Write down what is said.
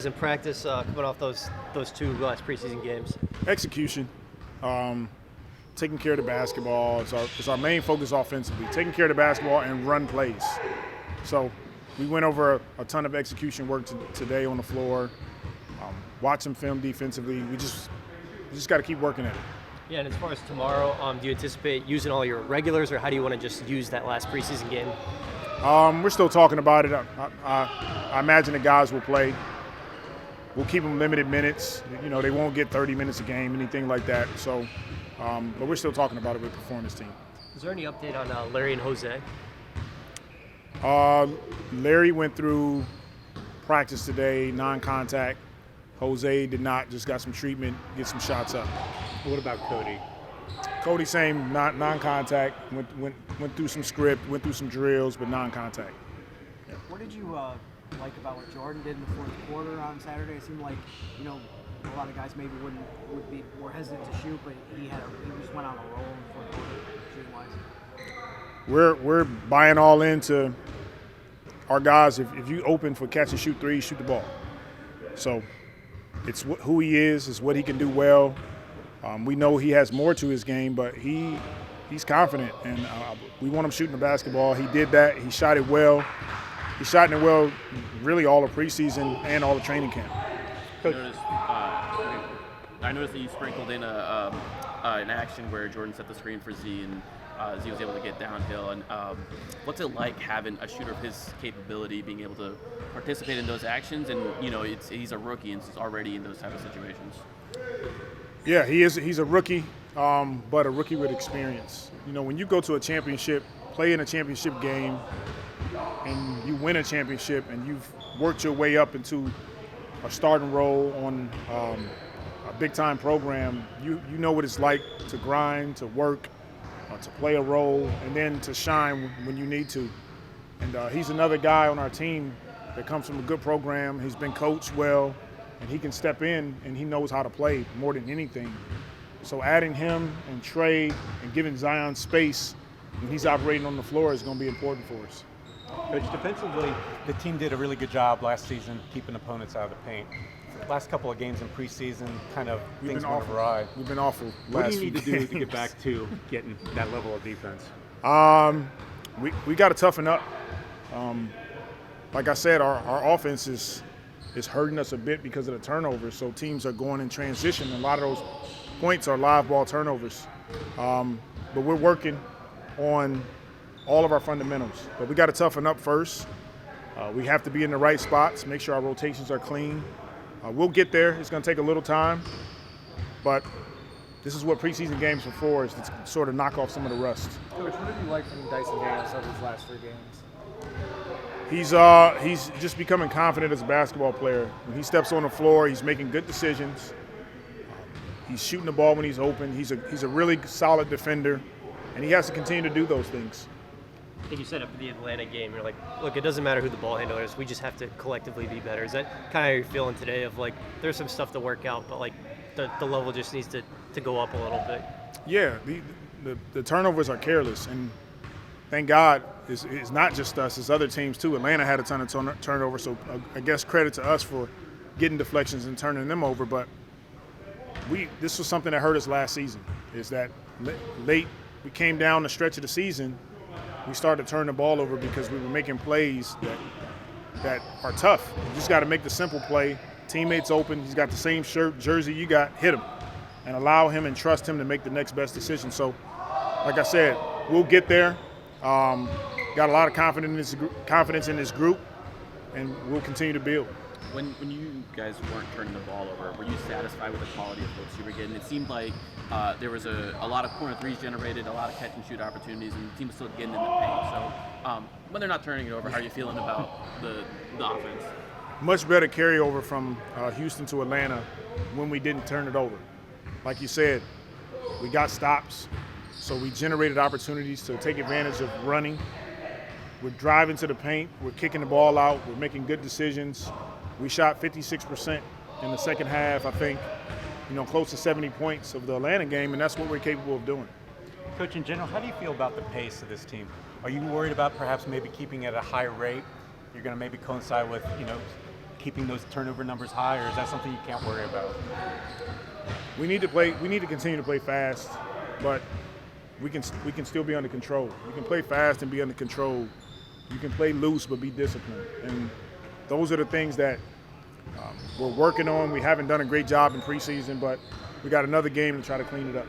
In practice, coming off those two last preseason games? Execution, taking care of the basketball is our main focus offensively. Taking care of the basketball and run plays. So we went over a ton of execution work today on the floor. Watch some film defensively. We just got to keep working at it. Yeah, and as far as tomorrow, do you anticipate using all your regulars, or how do you want to just use that last preseason game? We're still talking about it. I imagine the guys will play. We'll keep them limited minutes. You know, they won't get 30 minutes a game, anything like that. So, but we're still talking about it with the performance team. Is there any update on Larry and Jose? Larry went through practice today, non-contact. Jose did not, just got some treatment, get some shots up. What about Cody? Cody, same, non-contact, went through some script, went through some drills, but non-contact. What did you like about what Jordan did in the fourth quarter on Saturday? It seemed like, a lot of guys maybe would be more hesitant to shoot, but he just went on a roll in the fourth quarter, shooting-wise. We're buying all into our guys. If you open for catch and shoot threes, shoot the ball. So it's who he is, it's what he can do well. We know he has more to his game, but he's confident, and we want him shooting the basketball. He did that. He shot it well. He shot it well really all of preseason and all of training camp. I noticed that you sprinkled in an action where Jordan set the screen for Z, and Z was able to get downhill. And what's it like having a shooter of his capability being able to participate in those actions? And he's a rookie and he's already in those type of situations. Yeah, he's a rookie, but a rookie with experience. When you go to a championship, play in a championship game, and you win a championship, and you've worked your way up into a starting role on a big-time program, you know what it's like to grind, to work, to play a role, and then to shine when you need to. And he's another guy on our team that comes from a good program. He's been coached well, and he can step in, and he knows how to play more than anything. So adding him and Trey and giving Zion space when he's operating on the floor is going to be important for us. Coach, defensively, the team did a really good job last season keeping opponents out of the paint. Last couple of games in preseason, kind of things went awry. We've been awful. What do you need to do to get back to getting that level of defense? We got to toughen up. Like I said, our offense is hurting us a bit because of the turnovers. So teams are going in transition. A lot of those points are live ball turnovers. But we're working on all of our fundamentals. But we got to toughen up first. We have to be in the right spots, make sure our rotations are clean. We'll get there. It's going to take a little time. But this is what preseason games are for, is to sort of knock off some of the rust. Coach, what did you like from Dyson over these last 3 games? He's just becoming confident as a basketball player. When he steps on the floor, he's making good decisions. He's shooting the ball when he's open. He's a really solid defender, and he has to continue to do those things. I think you said after the Atlanta game, you're like, look, it doesn't matter who the ball handler is. We just have to collectively be better. Is that kind of how you're feeling today of, like, there's some stuff to work out, but, like, the level just needs to go up a little bit? Yeah, the turnovers are careless, and thank God it's not just us, it's other teams too. Atlanta had a ton of turnovers, so I guess credit to us for getting deflections and turning them over. But this was something that hurt us last season, is that late we came down the stretch of the season, we started to turn the ball over because we were making plays that are tough. You just got to make the simple play. Teammates open, he's got the same jersey you got, hit him, and allow him and trust him to make the next best decision. So, like I said, we'll get there. Got a lot of confidence in this group, and we'll continue to build. When you guys weren't turning the ball over, were you satisfied with the quality of looks you were getting? It seemed like there was a lot of corner threes generated, a lot of catch and shoot opportunities, and the team was still getting in the paint. So when they're not turning it over, how are you feeling about the offense? Much better carryover from Houston to Atlanta when we didn't turn it over. Like you said, we got stops, so we generated opportunities to take advantage of running. We're driving to the paint, we're kicking the ball out, we're making good decisions. We shot 56% in the second half, I think, close to 70 points of the Atlanta game, and that's what we're capable of doing. Coach, in general, how do you feel about the pace of this team? Are you worried about perhaps maybe keeping it at a high rate? You're going to maybe coincide with, keeping those turnover numbers high, or is that something you can't worry about? We need to continue to play fast, but we can still be under control. We can play fast and be under control. You can play loose but be disciplined, and those are the things that we're working on. We haven't done a great job in preseason, but we got another game to try to clean it up.